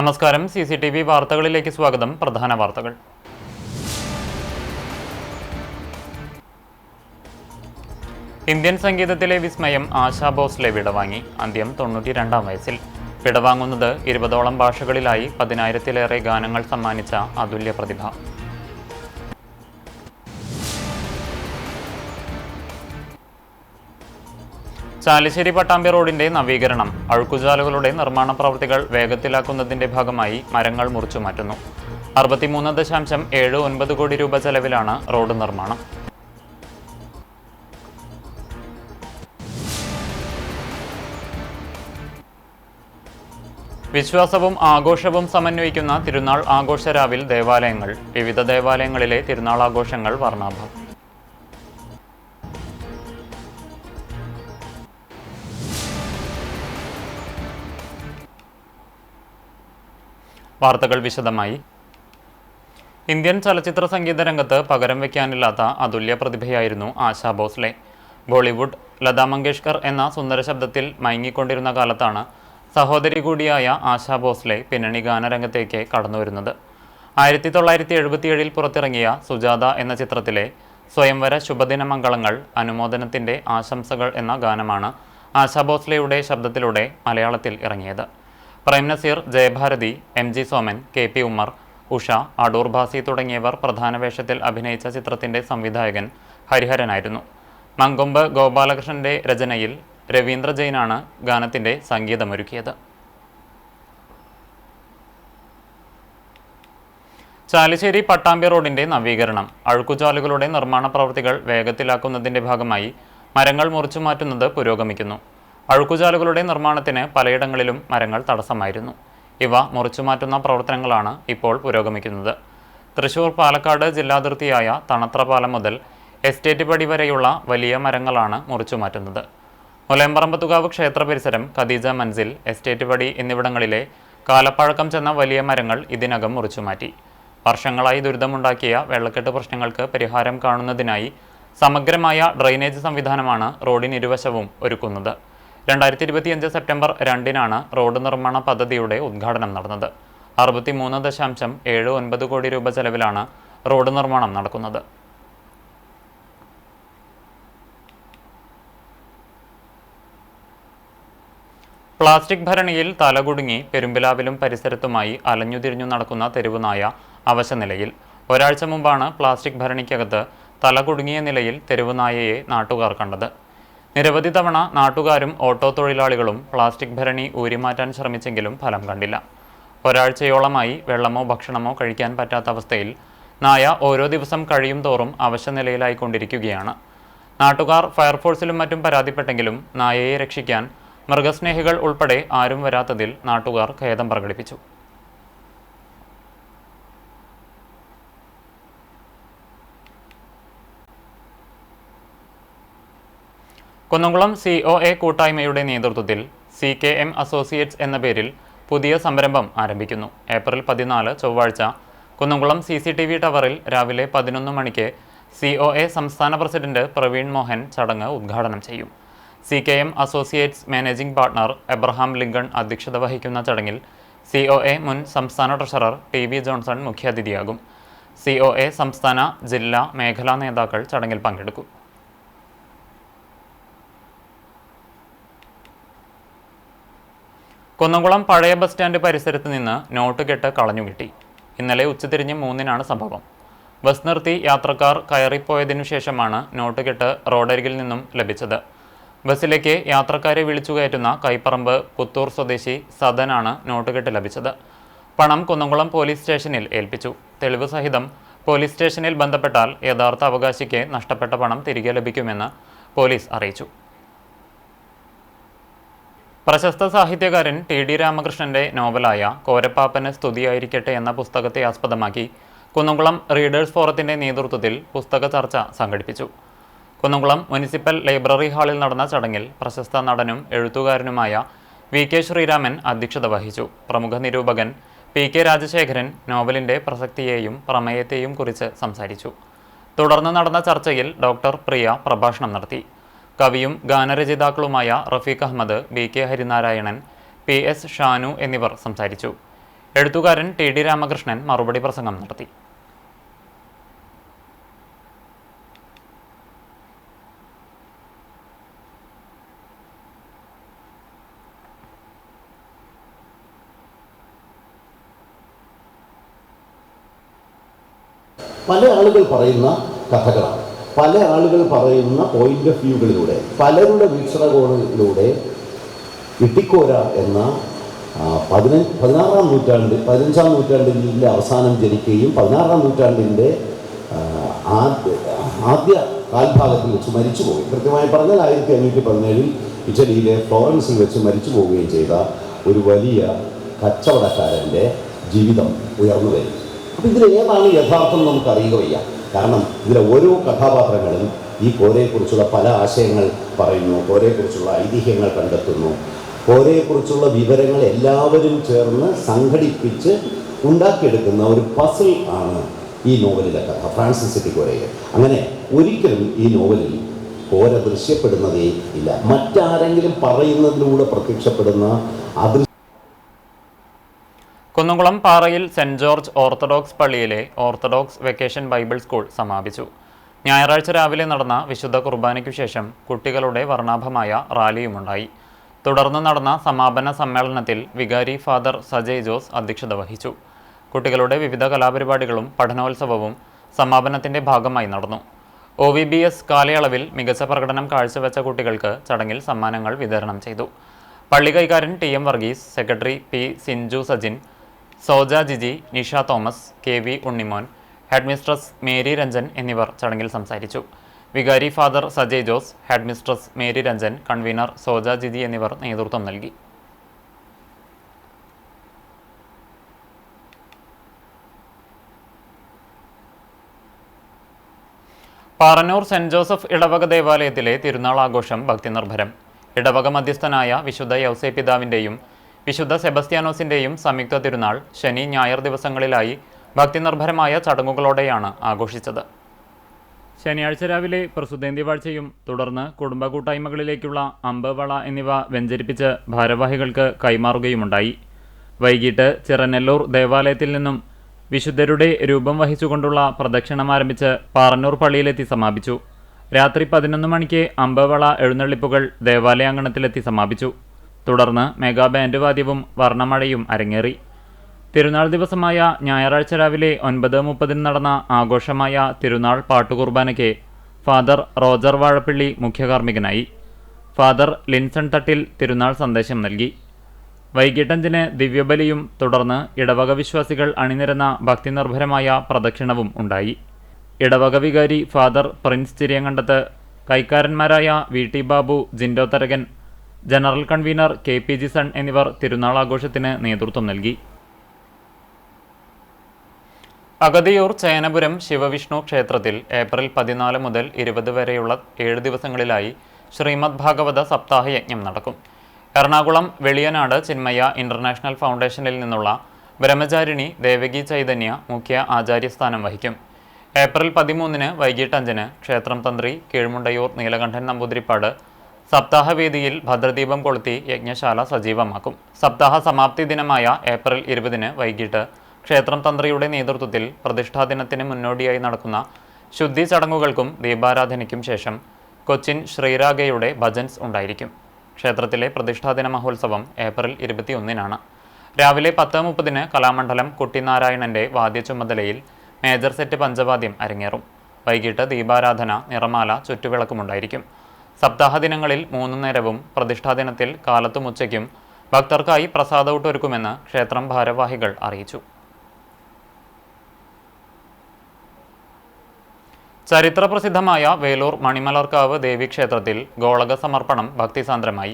നമസ്കാരം. CCTV വാർത്തകളിലേക്ക് സ്വാഗതം. പ്രധാന വാർത്തകൾ. ഇന്ത്യൻ സംഗീതത്തിലെ വിസ്മയം ആശാ ഭോസ്ലെ വിടവാങ്ങി. അന്ത്യം 92-ാം വയസ്സിൽ. വിടവാങ്ങുന്നത് 20ഓളം ഭാഷകളിലായി 10,000-ലേറെ ഗാനങ്ങൾ സമ്മാനിച്ച അതുല്യ പ്രതിഭ. ചാലിശ്ശേരി പട്ടാമ്പി റോഡിന്റെ നവീകരണം. അഴുക്കുചാലുകളുടെ നിർമ്മാണ പ്രവൃത്തികൾ വേഗത്തിലാക്കുന്നതിന്റെ ഭാഗമായി മരങ്ങൾ മുറിച്ചുമാറ്റുന്നു. 63.79 കോടി രൂപ ചെലവിലാണ് റോഡ് നിർമ്മാണം. വിശ്വാസവും ആഘോഷവും സമന്വയിക്കുന്ന തിരുനാൾ ആഘോഷരാവിൽ ദേവാലയങ്ങൾ. വിവിധ ദേവാലയങ്ങളിലെ തിരുനാൾ ആഘോഷങ്ങൾ വർണ്ണാഭം. വാർത്തകൾ വിശദമായി. ഇന്ത്യൻ ചലച്ചിത്ര സംഗീത രംഗത്ത് പകരം വയ്ക്കാനില്ലാത്ത അതുല്യ പ്രതിഭയായിരുന്നു ആശാ ഭോസ്ലെ. ബോളിവുഡ് ലതാ മങ്കേഷ്കർ എന്ന സുന്ദര ശബ്ദത്തിൽ മയങ്ങിക്കൊണ്ടിരുന്ന കാലത്താണ് സഹോദരി കൂടിയായ ആശാ ഭോസ്ലെ പിന്നണി ഗാനരംഗത്തേക്ക് കടന്നുവരുന്നത്. 1977 പുറത്തിറങ്ങിയ സുജാത എന്ന ചിത്രത്തിലെ സ്വയംവര ശുഭദിന മംഗളങ്ങൾ അനുമോദനത്തിൻ്റെ ആശംസകൾ എന്ന ഗാനമാണ് ആശാ ഭോസ്ലെയുടെ ശബ്ദത്തിലൂടെ മലയാളത്തിൽ ഇറങ്ങിയത്. പ്രേം നസീർ, ജയഭാരതി, MG സോമൻ, KP ഉമ്മർ, ഉഷ, അടൂർ ഭാസി തുടങ്ങിയവർ പ്രധാന വേഷത്തിൽ അഭിനയിച്ച ചിത്രത്തിൻ്റെ സംവിധായകൻ ഹരിഹരനായിരുന്നു. മങ്കൊമ്പ് ഗോപാലകൃഷ്ണന്റെ രചനയിൽ രവീന്ദ്ര ജെയിനാണ് ഗാനത്തിൻ്റെ സംഗീതമൊരുക്കിയത്. ചാലിശ്ശേരി പട്ടാമ്പി റോഡിന്റെ നവീകരണം. അഴുക്കുചാലുകളുടെ നിർമ്മാണ പ്രവൃത്തികൾ വേഗത്തിലാക്കുന്നതിന്റെ ഭാഗമായി മരങ്ങൾ മുറിച്ചുമാറ്റുന്നത് പുരോഗമിക്കുന്നു. അഴുക്കുചാലുകളുടെ നിർമ്മാണത്തിന് പലയിടങ്ങളിലും മരങ്ങൾ തടസ്സമായിരുന്നു. ഇവ മുറിച്ചുമാറ്റുന്ന പ്രവർത്തനങ്ങളാണ് ഇപ്പോൾ പുരോഗമിക്കുന്നത്. തൃശൂർ പാലക്കാട് ജില്ലാതിർത്തിയായ തണത്ര പാലം മുതൽ എസ്റ്റേറ്റ് പടി വരെയുള്ള വലിയ മരങ്ങളാണ് മുറിച്ചുമാറ്റുന്നത്. മുലയമ്പറമ്പത്തുകാവ് ക്ഷേത്ര പരിസരം, ഖദീജ മൻസിൽ, എസ്റ്റേറ്റ് പടി എന്നിവിടങ്ങളിലെ കാലപ്പഴക്കം ചെന്ന വലിയ മരങ്ങൾ ഇതിനകം മുറിച്ചുമാറ്റി. വർഷങ്ങളായി ദുരിതമുണ്ടാക്കിയ വെള്ളക്കെട്ട് പ്രശ്നങ്ങൾക്ക് പരിഹാരം കാണുന്നതിനായി സമഗ്രമായ ഡ്രെയിനേജ് സംവിധാനമാണ് റോഡിനിരുവശവും ഒരുക്കുന്നത്. 2025 സെപ്റ്റംബർ 2-നാണ് റോഡ് നിർമ്മാണ പദ്ധതിയുടെ ഉദ്ഘാടനം നടന്നത്. 63.79 കോടി രൂപ ചെലവിലാണ് റോഡ് നിർമ്മാണം നടക്കുന്നത്. പ്ലാസ്റ്റിക് ഭരണിയിൽ തലകുടുങ്ങി പെരുമ്പിലാവിലും പരിസരത്തുമായി അലഞ്ഞുതിരിഞ്ഞു നടക്കുന്ന തെരുവുനായ അവശനിലയിൽ. ഒരാഴ്ച മുമ്പാണ് പ്ലാസ്റ്റിക് ഭരണിക്കകത്ത് തലകുടുങ്ങിയ നിലയിൽ തെരുവുനായയെ നാട്ടുകാർ കണ്ടത്. നിരവധി തവണ നാട്ടുകാരും ഓട്ടോ തൊഴിലാളികളും പ്ലാസ്റ്റിക് ഭരണി ഊരിമാറ്റാൻ ശ്രമിച്ചെങ്കിലും ഫലം കണ്ടില്ല. ഒരാഴ്ചയോളമായി വെള്ളമോ ഭക്ഷണമോ കഴിക്കാൻ പറ്റാത്ത അവസ്ഥയിൽ നായ ഓരോ ദിവസം കഴിയും തോറും അവശനിലയിലായിക്കൊണ്ടിരിക്കുകയാണ്. നാട്ടുകാർ ഫയർഫോഴ്സിലും മറ്റും പരാതിപ്പെട്ടെങ്കിലും നായയെ രക്ഷിക്കാൻ മൃഗസ്നേഹികൾ ഉൾപ്പെടെ ആരും വരാത്തതിൽ നാട്ടുകാർ ഖേദം പ്രകടിപ്പിച്ചു. കുന്നംകുളം COA കൂട്ടായ്മയുടെ നേതൃത്വത്തിൽ CKM അസോസിയേറ്റ്സ് എന്ന പേരിൽ പുതിയ സംരംഭം ആരംഭിക്കുന്നു. ഏപ്രിൽ 14 ചൊവ്വാഴ്ച കുന്നംകുളം CCTV ടവറിൽ രാവിലെ 11 മണിക്ക് COA സംസ്ഥാന പ്രസിഡന്റ് പ്രവീൺ മോഹൻ ചടങ്ങ് ഉദ്ഘാടനം ചെയ്യും. CKM associates managing partner Abraham Lincoln അധ്യക്ഷത വഹിക്കുന്ന ചടങ്ങിൽ COA മുൻ സംസ്ഥാന ട്രഷറർ TB ജോൺസൺ മുഖ്യാതിഥിയാകും. COA സംസ്ഥാന, ജില്ലാ, മേഖലാ നേതാക്കൾ ചടങ്ങിൽ പങ്കെടുക്കും. കുന്നംകുളം പഴയ ബസ് സ്റ്റാൻഡ് പരിസരത്ത് നിന്ന് നോട്ട് കെട്ട് കളഞ്ഞുകിട്ടി. ഇന്നലെ ഉച്ചതിരിഞ്ഞ് 3-നാണ് സംഭവം. ബസ് നിർത്തി യാത്രക്കാർ കയറിപ്പോയതിനു ശേഷമാണ് നോട്ട് കെട്ട് റോഡരികിൽ നിന്നും ലഭിച്ചത്. ബസ്സിലേക്ക് യാത്രക്കാരെ വിളിച്ചു കയറ്റുന്ന കൈപ്പറമ്പ് പുത്തൂർ സ്വദേശി സദനാണ് നോട്ടുകെട്ട് ലഭിച്ചത്. പണം കുന്നംകുളം പോലീസ് സ്റ്റേഷനിൽ ഏൽപ്പിച്ചു. തെളിവ് സഹിതം പോലീസ് സ്റ്റേഷനിൽ ബന്ധപ്പെട്ടാൽ യഥാർത്ഥ അവകാശിക്ക് നഷ്ടപ്പെട്ട പണം തിരികെ ലഭിക്കുമെന്ന് പോലീസ് അറിയിച്ചു. പ്രശസ്ത സാഹിത്യകാരൻ TD രാമകൃഷ്ണന്റെ നോവലായ കോരപ്പാപ്പന് സ്തുതിയായിരിക്കട്ടെ എന്ന പുസ്തകത്തെ ആസ്പദമാക്കി കുന്നംകുളം റീഡേഴ്സ് ഫോറത്തിന്റെ നേതൃത്വത്തിൽ പുസ്തക ചർച്ച സംഘടിപ്പിച്ചു. കുന്നംകുളം മുനിസിപ്പൽ ലൈബ്രറി ഹാളിൽ നടന്ന ചടങ്ങിൽ പ്രശസ്ത നടനും എഴുത്തുകാരനുമായ VK ശ്രീരാമൻ അധ്യക്ഷത വഹിച്ചു. പ്രമുഖ നിരൂപകൻ PK രാജശേഖരൻ നോവലിന്റെ പ്രസക്തിയെയും പ്രമേയത്തെയും കുറിച്ച് സംസാരിച്ചു. തുടർന്ന് നടന്ന ചർച്ചയിൽ ഡോക്ടർ പ്രിയ പ്രഭാഷണം നടത്തി. കവിയും ഗാനരചയിതാക്കളുമായ റഫീഖ് അഹമ്മദ്, BK ഹരിനാരായണൻ, PS ഷാനു എന്നിവർ സംസാരിച്ചു. എഴുത്തുകാരൻ TD രാമകൃഷ്ണൻ മറുപടി പ്രസംഗം നടത്തി. പല ആളുകൾ പറയുന്ന കഥകളാണ്, പല ആളുകൾ പറയുന്ന പോയിന്റ് ഓഫ് വ്യൂകളിലൂടെ, പലരുടെ വീക്ഷണകോണിലൂടെ ഇട്ടിക്കോര എന്ന 15-ാം നൂറ്റാണ്ടിൻ്റെ അവസാനം ജനിക്കുകയും 16-ാം നൂറ്റാണ്ടിൻ്റെ ആദ്യ കാൽഭാഗത്തിൽ വെച്ച് മരിച്ചു പോവുകയും, കൃത്യമായി പറഞ്ഞാൽ 1517 ഇറ്റലിയിലെ ഫ്ലോറൻസിൽ വെച്ച് മരിച്ചു പോവുകയും ചെയ്ത ഒരു വലിയ കച്ചവടക്കാരൻ്റെ ജീവിതം ഉയർന്നു വരും. അപ്പോൾ ഇതിലേതാണ് യഥാർത്ഥം നമുക്കറിയുക വയ്യ. കാരണം ഇതിലെ ഓരോ കഥാപാത്രങ്ങളും ഈ കോരയെക്കുറിച്ചുള്ള പല ആശയങ്ങൾ പറയുന്നു, കോരയെക്കുറിച്ചുള്ള ഐതിഹ്യങ്ങൾ കണ്ടെത്തുന്നു, കോരയെക്കുറിച്ചുള്ള വിവരങ്ങൾ എല്ലാവരും ചേർന്ന് സംഘടിപ്പിച്ച് ഉണ്ടാക്കിയെടുക്കുന്ന ഒരു പസിൽ ആണ് ഈ നോവലിലെ കഥ, ഫ്രാൻസിസ് ഇട്ടിക്കോരയിൽ. അങ്ങനെ ഒരിക്കലും ഈ നോവലിൽ കോര ദൃശ്യപ്പെടുന്നതേ ഇല്ല. മറ്റാരെങ്കിലും പറയുന്നതിലൂടെ പ്രത്യക്ഷപ്പെടുന്ന കുന്നംകുളം പാറയിൽ സെന്റ് ജോർജ് ഓർത്തഡോക്സ് പള്ളിയിലെ ഓർത്തഡോക്സ് വെക്കേഷൻ ബൈബിൾ സ്കൂൾ സമാപിച്ചു. ഞായറാഴ്ച രാവിലെ നടന്ന വിശുദ്ധ കുർബാനയ്ക്കു ശേഷം കുട്ടികളുടെ വർണ്ണാഭമായ റാലിയുമുണ്ടായി. തുടർന്ന് നടന്ന സമാപന സമ്മേളനത്തിൽ വികാരി ഫാദർ സജയ് ജോസ് അധ്യക്ഷത വഹിച്ചു. കുട്ടികളുടെ വിവിധ കലാപരിപാടികളും പഠനോത്സവവും സമാപനത്തിന്റെ ഭാഗമായി നടന്നു. OVBS കാലയളവിൽ മികച്ച പ്രകടനം കാഴ്ചവെച്ച കുട്ടികൾക്ക് ചടങ്ങിൽ സമ്മാനങ്ങൾ വിതരണം ചെയ്തു. പള്ളി കൈക്കാരൻ TM Varghese, secretary P Sinchu Sajin, Soja Jiji, Nisha Thomas, KV Unnimon, headmistress Mary Ranjan എന്നിവർ ചടങ്ങിൽ സംസാരിച്ചു. വികാരി father Sajay Jose, headmistress Mary Ranjan, convener Soja Jiji എന്നിവർ നേതൃത്വം നൽകി. പാറന്നൂർ സെന്റ് ജോസഫ് ഇടവക ദേവാലയത്തിലെ തിരുനാൾ ആഘോഷം ഭക്തിനിർഭരം. ഇടവക മധ്യസ്ഥനായ വിശുദ്ധ യൗസേ പിതാവിൻ്റെയും വിശുദ്ധ സെബസ്ത്യാനോസിൻ്റെയും സംയുക്ത തിരുനാൾ ശനി ഞായർ ദിവസങ്ങളിലായി ഭക്തിനിർഭരമായ ചടങ്ങുകളോടെയാണ് ആഘോഷിച്ചത്. ശനിയാഴ്ച രാവിലെ പ്രസുദ്ധേന്തി വാഴ്ചയും തുടർന്ന് കുടുംബ കൂട്ടായ്മകളിലേക്കുള്ള അമ്പവള എന്നിവ വെഞ്ചരിപ്പിച്ച് ഭാരവാഹികൾക്ക് കൈമാറുകയുമുണ്ടായി. വൈകിട്ട് ചിറനെല്ലൂർ ദേവാലയത്തിൽ നിന്നും വിശുദ്ധരുടെ രൂപം വഹിച്ചുകൊണ്ടുള്ള പ്രദക്ഷിണം ആരംഭിച്ച് പാറന്നൂർ പള്ളിയിലെത്തി സമാപിച്ചു. രാത്രി 11 മണിക്ക് അമ്പവള എഴുന്നള്ളിപ്പുകൾ ദേവാലയാങ്കണത്തിലെത്തി സമാപിച്ചു. തുടർന്ന് മെഗാ ബാൻഡ് വാദ്യവും വർണ്ണമഴയും അരങ്ങേറി. തിരുനാൾ ദിവസമായ ഞായറാഴ്ച രാവിലെ 9:30 നടന്ന ആഘോഷമായ തിരുനാൾ പാട്ടുകുർബാനയ്ക്ക് ഫാദർ റോജർ വാഴപ്പിള്ളി മുഖ്യകാർമ്മികനായി. ഫാദർ ലിൻസൺ തട്ടിൽ തിരുനാൾ സന്ദേശം നൽകി. വൈകിട്ട് 5-ന് ദിവ്യബലിയും തുടർന്ന് ഇടവക വിശ്വാസികൾ അണിനിരന്ന ഭക്തിനിർഭരമായ പ്രദക്ഷിണവും ഉണ്ടായി. ഇടവക വികാരി ഫാദർ പ്രിൻസ് ചിരിയങ്കണ്ടത്ത്, കൈക്കാരന്മാരായ VT Babu, Jindo Tharakan, general convener KPG Son എന്നിവർ തിരുനാൾ ആഘോഷത്തിന് നേതൃത്വം നൽകി. അഗതിയൂർ ചേനപുരം ശിവവിഷ്ണു ക്ഷേത്രത്തിൽ ഏപ്രിൽ 14 മുതൽ 20 വരെയുള്ള 7 ദിവസങ്ങളിലായി ശ്രീമദ് ഭാഗവത സപ്താഹ യജ്ഞം നടക്കും. എറണാകുളം വെളിയനാട് ചിന്മയ ഇന്റർനാഷണൽ ഫൗണ്ടേഷനിൽ നിന്നുള്ള ബ്രഹ്മചാരിണി ദേവകി ചൈതന്യ മുഖ്യ ആചാര്യസ്ഥാനം വഹിക്കും. ഏപ്രിൽ 13-ന് വൈകിട്ട് 5-ന് ക്ഷേത്രം തന്ത്രി കീഴ്മുണ്ടയൂർ നീലകണ്ഠൻ നമ്പൂതിരിപ്പാട് സപ്താഹവേദിയിൽ ഭദ്രദീപം കൊളുത്തി യജ്ഞശാല സജീവമാക്കും. സപ്താഹ സമാപ്തി ദിനമായ ഏപ്രിൽ 20-ന് വൈകിട്ട് ക്ഷേത്രം തന്ത്രിയുടെ നേതൃത്വത്തിൽ പ്രതിഷ്ഠാദിനത്തിന് മുന്നോടിയായി നടക്കുന്ന ശുദ്ധി ചടങ്ങുകൾക്കും ദീപാരാധനയ്ക്കും ശേഷം കൊച്ചിൻ ശ്രീരാഗയുടെ ഭജൻസ് ഉണ്ടായിരിക്കും. ക്ഷേത്രത്തിലെ പ്രതിഷ്ഠാദിന മഹോത്സവം ഏപ്രിൽ 21-നാണ്. രാവിലെ 10:30-ന് കലാമണ്ഡലം കുട്ടിനാരായണന്റെ വാദ്യചുമതലയിൽ മേജർ സെറ്റ് പഞ്ചവാദ്യം അരങ്ങേറും. വൈകിട്ട് ദീപാരാധന, നിറമാല, ചുറ്റുവിളക്കുമുണ്ടായിരിക്കും. സപ്താഹ ദിനങ്ങളിൽ 3 നേരവും പ്രതിഷ്ഠാദിനത്തിൽ കാലത്തും ഉച്ചയ്ക്കും ഭക്തർക്കായി പ്രസാദഊട്ടൊരുക്കുമെന്ന് ക്ഷേത്രം ഭാരവാഹികൾ അറിയിച്ചു. ചരിത്രപ്രസിദ്ധമായ വേലൂർ മണിമലർക്കാവ് ദേവീക്ഷേത്രത്തിൽ ഗോളക സമർപ്പണം ഭക്തിസാന്ദ്രമായി.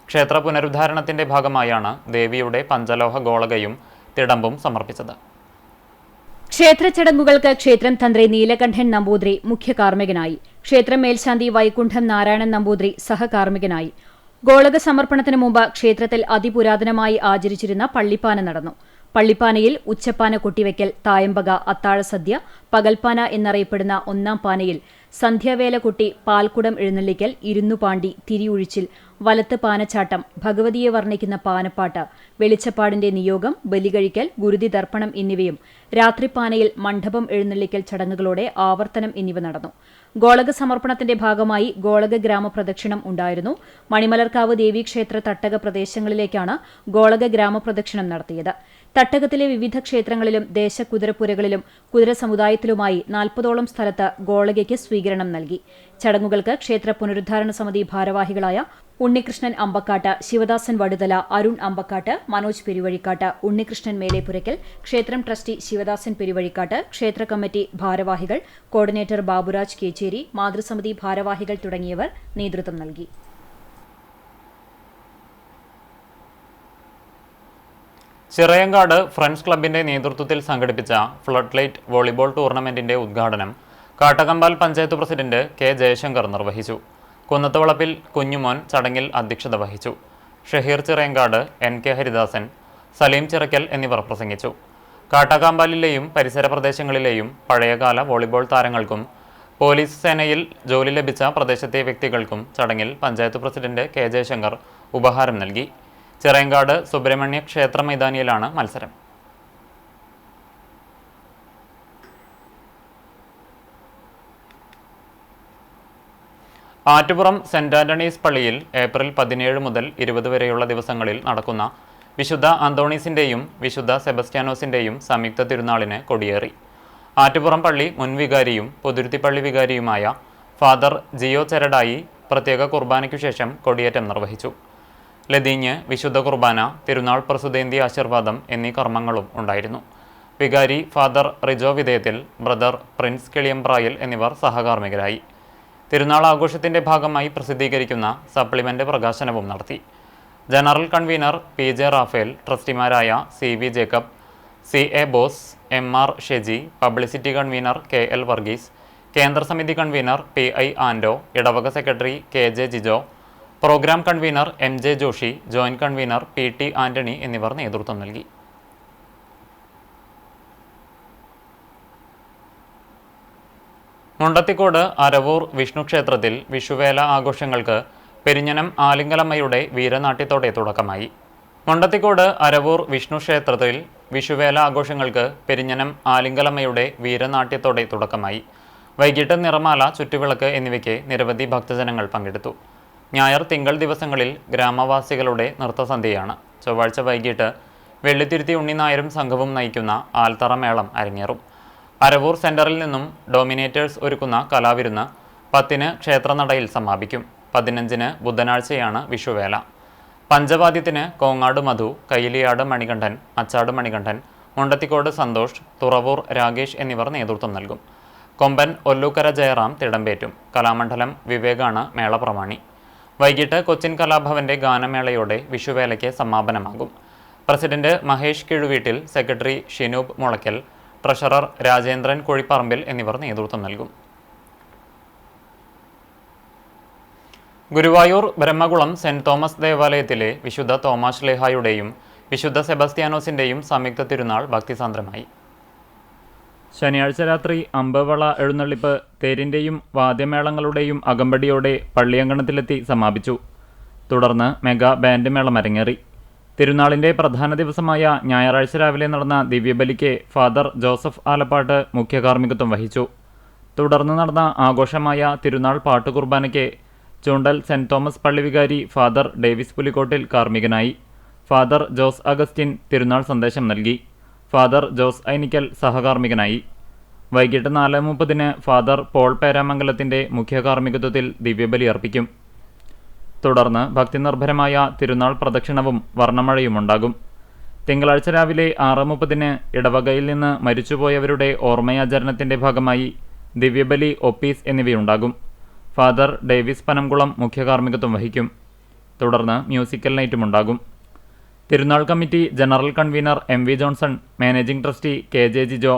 ക്ഷേത്ര പുനരുദ്ധാരണത്തിന്റെ ഭാഗമായാണ് ദേവിയുടെ പഞ്ചലോഹ ഗോളകയും തിടമ്പും സമർപ്പിച്ചത്. ക്ഷേത്ര ചടങ്ങുകൾക്ക് ക്ഷേത്രം തന്ത്രി നീലകണ്ഠൻ നമ്പൂതിരി മുഖ്യ കാർമ്മികനായി. ക്ഷേത്രം മേൽശാന്തി വൈകുണ്ഠം നാരായണൻ നമ്പൂതിരി സഹകാർമ്മികനായി. ഗോളക സമർപ്പണത്തിനു മുമ്പ് ക്ഷേത്രത്തിൽ അതിപുരാതനമായി ആചരിച്ചിരുന്ന പള്ളിപ്പാന നടന്നു. പള്ളിപ്പാനയിൽ ഉച്ചപ്പാന കൊട്ടിവയ്ക്കൽ, തായമ്പക, അത്താഴസദ്യ, പകൽപ്പാന എന്നറിയപ്പെടുന്ന ഒന്നാം പാനയിൽ സന്ധ്യാവേല കൊട്ടി, പാൽക്കുടം എഴുന്നള്ളിക്കൽ, ഇരുന്നുപാണ്ടി, തിരിയൊഴിച്ചിൽ, വലത്ത് പാനച്ചാട്ടം, ഭഗവതിയെ വർണ്ണിക്കുന്ന പാനപ്പാട്ട്, വെളിച്ചപ്പാടിന്റെ നിയോഗം, ബലികഴിക്കൽ, ഗുരുതി തർപ്പണം എന്നിവയും രാത്രിപ്പാനയിൽ മണ്ഡപം എഴുന്നള്ളിക്കൽ ചടങ്ങുകളോടെ ആവർത്തനം എന്നിവ നടന്നു. ഗോളക സമർപ്പണത്തിന്റെ ഭാഗമായി ഗോളക ഗ്രാമപ്രദക്ഷിണം ഉണ്ടായിരുന്നു. മണിമലർക്കാവ് ദേവീക്ഷേത്ര തട്ടക പ്രദേശങ്ങളിലേക്കാണ് ഗോളക ഗ്രാമപ്രദക്ഷിണം നടത്തിയത്. തട്ടകത്തിലെ വിവിധ ക്ഷേത്രങ്ങളിലും ദേശകുതിരപ്പുരകളിലും കുതിര സമുദായത്തിലുമായി 40ഓളം സ്ഥലത്ത് ഗോളകയ്ക്ക് സ്വീകരണം നൽകി. ചടങ്ങുകൾക്ക് ക്ഷേത്ര പുനരുദ്ധാരണ സമിതി ഭാരവാഹികളായ ഉണ്ണികൃഷ്ണൻ അമ്പക്കാട്ട്, ശിവദാസൻ വടുതല, അരുൺ അമ്പക്കാട്ട്, മനോജ് പെരുവഴിക്കാട്ട്, ഉണ്ണികൃഷ്ണൻ മേലേപ്പുരയ്ക്കൽ, ക്ഷേത്രം ട്രസ്റ്റി ശിവദാസൻ പെരുവഴിക്കാട്ട്, ക്ഷേത്ര കമ്മിറ്റി ഭാരവാഹികൾ, കോർഡിനേറ്റർ ബാബുരാജ് കേച്ചേരി, മാതൃസമിതി ഭാരവാഹികൾ തുടങ്ങിയവർ നേതൃത്വം നൽകി. ചിറയങ്കാട് ഫ്രണ്ട്സ് ക്ലബിന്റെ നേതൃത്വത്തിൽ സംഘടിപ്പിച്ച ഫ്ലഡ് ലൈറ്റ് വോളിബോൾ ടൂർണമെന്റിന്റെ ഉദ്ഘാടനം കാട്ടകമ്പാൽ പഞ്ചായത്ത് പ്രസിഡന്റ് കെ ജയശങ്കർ നിർവഹിച്ചു. കുന്നത്തുവളപ്പിൽ കുഞ്ഞുമോൻ ചടങ്ങിൽ അധ്യക്ഷത വഹിച്ചു. ഷഹീർ ചിറയങ്കാട്, എൻ കെ ഹരിദാസൻ, സലീം ചിറക്കൽ എന്നിവർ പ്രസംഗിച്ചു. കാട്ടകമ്പാലിലെയും പരിസര പ്രദേശങ്ങളിലെയും പഴയകാല വോളിബോൾ താരങ്ങൾക്കും പോലീസ് സേനയിൽ ജോലി ലഭിച്ച പ്രദേശത്തെ വ്യക്തികൾക്കും ചടങ്ങിൽ പഞ്ചായത്ത് പ്രസിഡന്റ് കെ ജയശങ്കർ ഉപഹാരം നൽകി. ചിറയങ്കാട് സുബ്രഹ്മണ്യ ക്ഷേത്ര മൈതാനിയിലാണ് മത്സരം. ആറ്റുപുറം സെന്റ് ആന്റണീസ് പള്ളിയിൽ ഏപ്രിൽ 17 മുതൽ 20 വരെയുള്ള ദിവസങ്ങളിൽ നടക്കുന്ന വിശുദ്ധ അന്തോണീസിന്റെയും വിശുദ്ധ സെബസ്റ്റ്യാനോസിന്റെയും സംയുക്ത തിരുനാളിന് കൊടിയേറി. ആറ്റുപുറം പള്ളി മുൻ വികാരിയും പൊതുരുത്തിപ്പള്ളി വികാരിയുമായ ഫാദർ ജിയോ ചെരടായി പ്രത്യേക കുർബാനയ്ക്കു ശേഷം കൊടിയേറ്റം നിർവഹിച്ചു. ലതീഞ്ഞ്, വിശുദ്ധ കുർബാന, തിരുനാൾ പ്രസുതേന്തി ആശീർവാദം എന്നീ കർമ്മങ്ങളും ഉണ്ടായിരുന്നു. വികാരി father Rijo Vidheyathil, brother Prince Kiliyambrayil എന്നിവർ സഹകാർമ്മികരായി. തിരുനാൾ ആഘോഷത്തിന്റെ ഭാഗമായി പ്രസിദ്ധീകരിക്കുന്ന സപ്ലിമെന്റ് പ്രകാശനവും നടത്തി. General convener P J Raphael, ട്രസ്റ്റിമാരായ C V Jacob, C A Bose, M R Sheji, publicity convener K L Varghese, കേന്ദ്ര സമിതി കൺവീനർ പി ഐ ആൻഡോ, ഇടവക secretary K J Jijo, programme convener M J Joshy, joint convener P T Antony എന്നിവർ നേതൃത്വം നൽകി. മുണ്ടത്തിക്കോട് അരവൂർ വിഷ്ണു ക്ഷേത്രത്തിൽ വിഷുവേല ആഘോഷങ്ങൾക്ക് പെരിഞ്ഞനം ആലിംഗലമ്മയുടെ വീരനാട്യത്തോടെ തുടക്കമായി. മുണ്ടത്തിക്കോട് അരവൂർ വിഷ്ണു ക്ഷേത്രത്തിൽ വിഷുവേല ആഘോഷങ്ങൾക്ക് പെരിഞ്ഞനം ആലിംഗലമ്മയുടെ വീരനാട്യത്തോടെ തുടക്കമായി. വൈകിട്ട് നിറമാല, ചുറ്റുവിളക്ക് എന്നിവയ്ക്ക് നിരവധി ഭക്തജനങ്ങൾ പങ്കെടുത്തു. ഞായർ, തിങ്കൾ ദിവസങ്ങളിൽ ഗ്രാമവാസികളുടെ നൃത്തസന്ധ്യയാണ്. ചൊവ്വാഴ്ച വൈകിട്ട് വെള്ളിത്തിരുത്തി ഉണ്ണിനായരും സംഘവും നയിക്കുന്ന ആൽത്തറ മേളം അരങ്ങേറും. അരവൂർ സെന്ററിൽ നിന്നും ഡോമിനേറ്റേഴ്സ് ഒരുക്കുന്ന കലാവിരുന്ന് 10-ന് ക്ഷേത്രനടയിൽ സമാപിക്കും. 15-ന് ബുധനാഴ്ചയാണ് വിഷുവേല. പഞ്ചവാദ്യത്തിന് കോങ്ങാട് മധു, കൈലിയാട് മണികണ്ഠൻ, മച്ചാട് മണികണ്ഠൻ, മുണ്ടത്തിക്കോട് സന്തോഷ്, തുറവൂർ രാഗേഷ് എന്നിവർ നേതൃത്വം നൽകും. കൊമ്പൻ ഒല്ലൂക്കര ജയറാം തിടമ്പേറ്റും. കലാമണ്ഡലം വിവേകാണ് മേളപ്രമാണി. വൈകിട്ട് കൊച്ചിൻ കലാഭവന്റെ ഗാനമേളയോടെ വിഷുവേലയ്ക്ക് സമാപനമാകും. President Mahesh Kizhuveettil, secretary Shinoob Mulakkal, treasurer Rajendran Kuzhiparambil എന്നിവർ നേതൃത്വം നൽകും. ഗുരുവായൂർ ബ്രഹ്മകുളം സെന്റ് തോമസ് ദേവാലയത്തിലെ വിശുദ്ധ തോമാശ്ലേഹായുടെയും വിശുദ്ധ സെബസ്ത്യാനോസിന്റെയും സംയുക്ത തിരുനാൾ ഭക്തിസാന്ദ്രമായി. ശനിയാഴ്ച രാത്രി അമ്പവള എഴുന്നള്ളിപ്പ് തേരിന്റെയും വാദ്യമേളങ്ങളുടെയും അകമ്പടിയോടെ പള്ളിയങ്കണത്തിലെത്തി സമാപിച്ചു. തുടർന്ന് മെഗാ ബാൻഡ് മേളം അരങ്ങേറി. തിരുനാളിന്റെ പ്രധാന ദിവസമായ ഞായറാഴ്ച രാവിലെ നടന്ന ദിവ്യബലിക്ക് ഫാദർ ജോസഫ് ആലപ്പാട്ട് മുഖ്യ കാർമ്മികത്വം വഹിച്ചു. തുടർന്ന് നടന്ന ആഘോഷമായ തിരുനാൾ പാട്ടുകുർബാനയ്ക്ക് ചൂണ്ടൽ സെന്റ് തോമസ് പള്ളി വികാരി ഫാദർ ഡേവിസ് പുലിക്കോട്ടിൽ കാർമ്മികനായി. ഫാദർ ജോസ് അഗസ്റ്റിൻ തിരുനാൾ സന്ദേശം നൽകി. ഫാദർ ജോസ് ഐനിക്കൽ സഹകാർമ്മികനായി. വൈകിട്ട് 4:30-ന് ഫാദർ പോൾ പേരാമംഗലത്തിന്റെ മുഖ്യ കാർമ്മികത്വത്തിൽ ദിവ്യബലി അർപ്പിക്കും. തുടർന്ന് ഭക്തിനിർഭരമായ തിരുനാൾ പ്രദക്ഷിണവും വർണ്ണമഴയുമുണ്ടാകും. തിങ്കളാഴ്ച രാവിലെ 6:30-ന് ഇടവകയിൽ നിന്ന് മരിച്ചുപോയവരുടെ ഓർമ്മയാചരണത്തിന്റെ ഭാഗമായി ദിവ്യബലി, ഒപ്പീസ് എന്നിവയുണ്ടാകും. ഫാദർ ഡേവിസ് പനംകുളം മുഖ്യ കാർമ്മികത്വം വഹിക്കും. തുടർന്ന് മ്യൂസിക്കൽ നൈറ്റുമുണ്ടാകും. തിരുനാൾ committee general convener M V Johnson, managing trustee K J Jijo,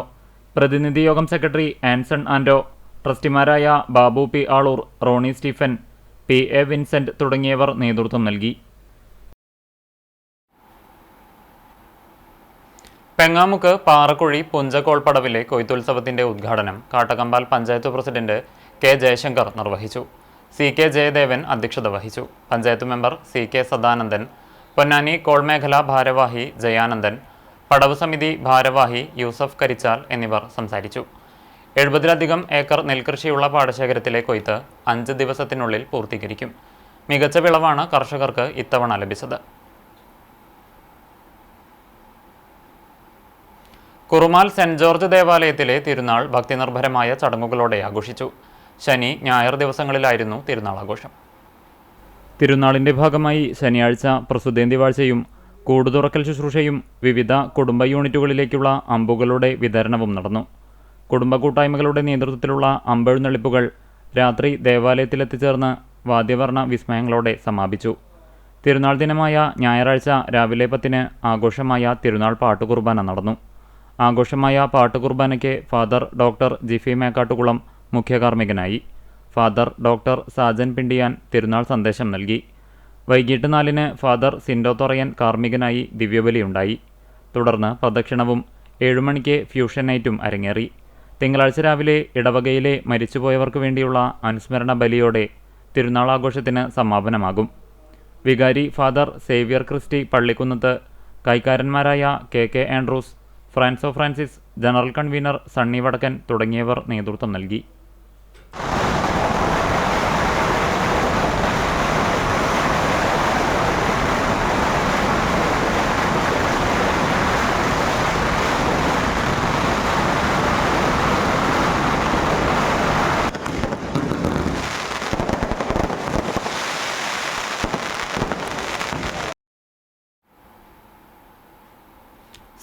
പ്രതിനിധി യോഗം സെക്രട്ടറി ആൻസൺ ആൻഡോ, ട്രസ്റ്റിമാരായ Babu P Aloor, Ronnie Stephen, P A Vincent തുടങ്ങിയവർ നേതൃത്വം നൽകി. പെങ്ങാമുക്ക് പാറക്കുഴി പുഞ്ചക്കോൾപ്പടവിലെ കൊയ്ത്തുത്സവത്തിന്റെ ഉദ്ഘാടനം കാട്ടകമ്പാൽ പഞ്ചായത്ത് പ്രസിഡന്റ് കെ ജയശങ്കർ നിർവഹിച്ചു. സി കെ ജയദേവൻ അധ്യക്ഷത വഹിച്ചു. Panchayat member C K Sadanandan, Ponnani കോൾമേഖല ഭാരവാഹി ജയാനന്ദൻ, പടവ് സമിതി ഭാരവാഹി യൂസഫ് കരിച്ചാൽ എന്നിവർ സംസാരിച്ചു. 70-ലധികം ഏക്കർ നെൽകൃഷിയുള്ള പാടശേഖരത്തിലെ കൊയ്ത്ത് 5 ദിവസത്തിനുള്ളിൽ പൂർത്തീകരിക്കും. മികച്ച വിളവാണ് കർഷകർക്ക് ഇത്തവണ ലഭിച്ചത്. കുറുമാൽ സെന്റ് ജോർജ് ദേവാലയത്തിലെ തിരുനാൾ ഭക്തിനിർഭരമായ ചടങ്ങുകളോടെ ആഘോഷിച്ചു. ശനി, ഞായർ ദിവസങ്ങളിലായിരുന്നു തിരുനാൾ ആഘോഷം. തിരുനാളിന്റെ ഭാഗമായി ശനിയാഴ്ച പ്രസുതേന്തി വാഴ്ചയും കൂടുതുറക്കൽ ശുശ്രൂഷയും വിവിധ കുടുംബ യൂണിറ്റുകളിലേക്കുള്ള അമ്പുകളുടെ വിതരണവും നടന്നു. കുടുംബ കൂട്ടായ്മകളുടെ നേതൃത്വത്തിലുള്ള അമ്പെഴുന്നള്ളിപ്പുകൾ രാത്രി ദേവാലയത്തിലെത്തിച്ചേർന്ന് വാദ്യവർണ്ണ വിസ്മയങ്ങളോടെ സമാപിച്ചു. തിരുനാൾ ദിനമായ ഞായറാഴ്ച രാവിലെ 10-ന് ആഘോഷമായ തിരുനാൾ പാട്ടുകുർബാന നടന്നു. ആഘോഷമായ പാട്ടുകുർബാനയ്ക്ക് ഫാദർ ഡോക്ടർ ജിഫി മേക്കാട്ടുകുളം മുഖ്യകാർമ്മികനായി. ഫാദർ ഡോക്ടർ സാജൻ പിണ്ടിയാൻ തിരുനാൾ സന്ദേശം നൽകി. വൈകിട്ട് 4-ന് ഫാദർ സിൻഡോ തൊറയൻ കാർമ്മികനായി ദിവ്യബലിയുണ്ടായി. തുടർന്ന് പ്രദക്ഷിണവും 7 മണിക്ക് ഫ്യൂഷൻ നൈറ്റും അരങ്ങേറി. തിങ്കളാഴ്ച രാവിലെ ഇടവകയിലെ മരിച്ചുപോയവർക്ക് വേണ്ടിയുള്ള അനുസ്മരണ ബലിയോടെ തിരുനാൾ ആഘോഷത്തിന് സമാപനമാകും. വികാരി ഫാദർ സേവ്യർ ക്രിസ്റ്റി പള്ളിക്കുന്നത്ത്, കൈക്കാരന്മാരായ K K Andrews, Franso Francis, general convener Sunny Vadakkan തുടങ്ങിയവർ നേതൃത്വം നൽകി.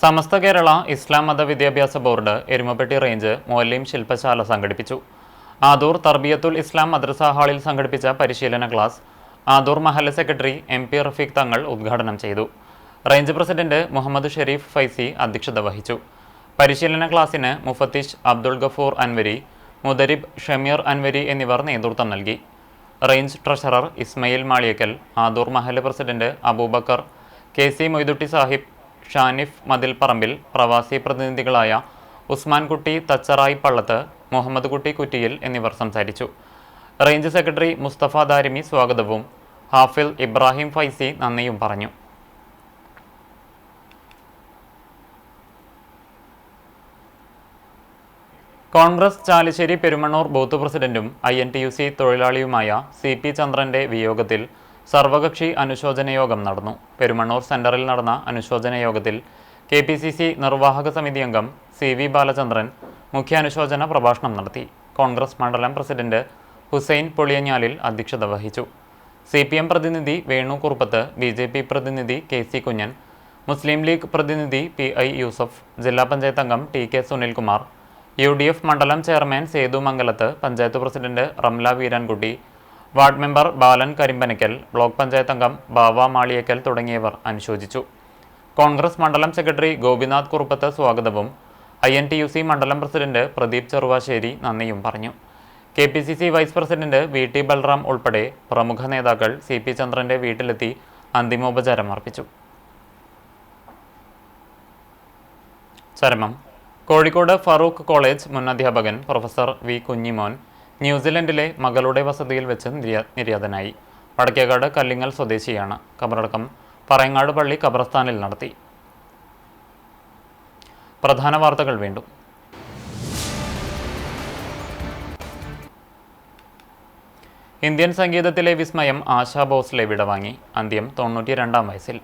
സമസ്ത കേരള ഇസ്ലാം മത വിദ്യാഭ്യാസ ബോർഡ് എരുമപ്പെട്ടി റേഞ്ച് മുഅല്ലിം ശില്പശാല സംഘടിപ്പിച്ചു. ആദൂർ തർബിയത്തുൽ ഇസ്ലാം മദ്രസ ഹാളിൽ സംഘടിപ്പിച്ച പരിശീലന ക്ലാസ് ആദൂർ മഹല്ല് സെക്രട്ടറി MP റഫീഖ് തങ്ങൾ ഉദ്ഘാടനം ചെയ്തു. റേഞ്ച് പ്രസിഡന്റ് മുഹമ്മദ് ഷെരീഫ് ഫൈസി അധ്യക്ഷത വഹിച്ചു. പരിശീലന ക്ലാസ്സിന് മുഫത്തിഷ് അബ്ദുൾ ഗഫൂർ അൻവരി, മുദരിബ് ഷമീർ അൻവരി എന്നിവർ നേതൃത്വം നൽകി. റേഞ്ച് ട്രഷറർ ഇസ്മയിൽ മാളിയക്കൽ, ആദൂർ മഹല്ല് പ്രസിഡന്റ് അബൂബക്കർ, KC മൊയ്തുട്ടി സാഹിബ്, ഷാനിഫ് മതിൽ പറമ്പിൽ, പ്രവാസി പ്രതിനിധികളായ ഉസ്മാൻ കുട്ടി തച്ചറായി പള്ളത്ത്, മുഹമ്മദ് കുട്ടി കുറ്റിയിൽ എന്നിവർ സംസാരിച്ചു. റേഞ്ച് സെക്രട്ടറി മുസ്തഫ ദാരിമി സ്വാഗതവും ഹാഫിൽ ഇബ്രാഹിം ഫൈസി നന്ദിയും പറഞ്ഞു. കോൺഗ്രസ് ചാലിശ്ശേരി പെരുമണ്ണൂർ ബൂത്ത് പ്രസിഡന്റും INTUC തൊഴിലാളിയുമായ CP ചന്ദ്രന്റെ വിയോഗത്തിൽ സർവകക്ഷി അനുശോചന യോഗം നടന്നു. പെരുമണ്ണൂർ സെന്ററിൽ നടന്ന അനുശോചന യോഗത്തിൽ KPCC നിർവാഹക സമിതി അംഗം CV ബാലചന്ദ്രൻ മുഖ്യ അനുശോചന പ്രഭാഷണം നടത്തി. കോൺഗ്രസ് മണ്ഡലം പ്രസിഡന്റ് ഹുസൈൻ പൊളിയഞ്ഞാലിൽ അധ്യക്ഷത വഹിച്ചു. CPM പ്രതിനിധി വേണു കുറുപ്പത്ത്, BJP പ്രതിനിധി KC കുഞ്ഞൻ, മുസ്ലിം ലീഗ് പ്രതിനിധി PI യൂസഫ്, ജില്ലാ പഞ്ചായത്ത് അംഗം TK സുനിൽകുമാർ, UDF മണ്ഡലം chairman Sethu Mangalath, panchayat president Ramla Veerankutty, ward member Balan Karimbanakkal, block panchayat അംഗം ബാവ മാളിയക്കൽ തുടങ്ങിയവർ അനുശോചിച്ചു. കോൺഗ്രസ് മണ്ഡലം സെക്രട്ടറി ഗോപിനാഥ് കുറുപ്പത്ത് സ്വാഗതവും INTUC മണ്ഡലം പ്രസിഡന്റ് പ്രദീപ് ചെറുവാശ്ശേരി നന്ദിയും പറഞ്ഞു. KPCC vice president VT Balram ഉൾപ്പെടെ പ്രമുഖ നേതാക്കൾ CP ചന്ദ്രന്റെ വീട്ടിലെത്തി അന്തിമോപചാരം അർപ്പിച്ചു. ചരമം. കോഴിക്കോട് ഫറൂഖ് കോളേജ് മുൻ അധ്യാപകൻ പ്രൊഫസർ V കുഞ്ഞിമോൻ ന്യൂസിലൻഡിലെ മകളുടെ വസതിയിൽ വെച്ച് നിര്യാതനായി. വടക്കേക്കാട് കല്ലിങ്ങൽ സ്വദേശിയാണ്. ഖബറടക്കം പറയങ്ങാട് പള്ളി ഖബർസ്ഥാനിൽ നടത്തി. പ്രധാന വാർത്തകൾ വീണ്ടും. ഇന്ത്യൻ സംഗീതത്തിലെ വിസ്മയം ആശാ ഭോസ്ലെ വിടവാങ്ങി. അന്ത്യം 92-ാം വയസ്സിൽ.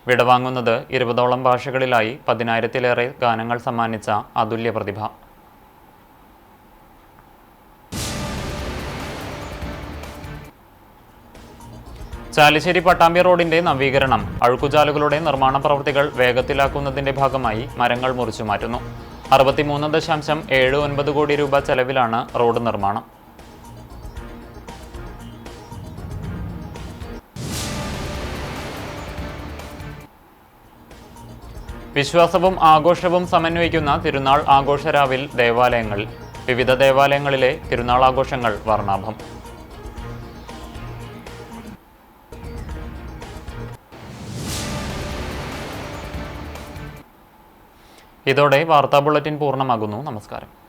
വിടവാങ്ങുന്നത് 20ഓളം ഭാഷകളിലായി 10,000-ലേറെ ഗാനങ്ങൾ സമ്മാനിച്ച അതുല്യ പ്രതിഭ. ചാലിശ്ശേരി പട്ടാമ്പി റോഡിന്റെ നവീകരണം, അഴുക്കുചാലുകളുടെ നിർമ്മാണ പ്രവൃത്തികൾ വേഗത്തിലാക്കുന്നതിന്റെ ഭാഗമായി മരങ്ങൾ മുറിച്ചു മാറ്റുന്നു. 63.79 കോടി രൂപ ചെലവിലാണ് റോഡ് നിർമ്മാണം. വിശ്വാസവും ആഘോഷവും സമന്വയിക്കുന്ന തിരുനാൾ ആഘോഷരാവിൽ ദേവാലയങ്ങൾ. വിവിധ ദേവാലയങ്ങളിലെ തിരുനാൾ ആഘോഷങ്ങൾ വർണ്ണാഭം. ഇതോടെ വാർത്താ ബുള്ളറ്റിൻ പൂർണ്ണമാകുന്നു. നമസ്കാരം.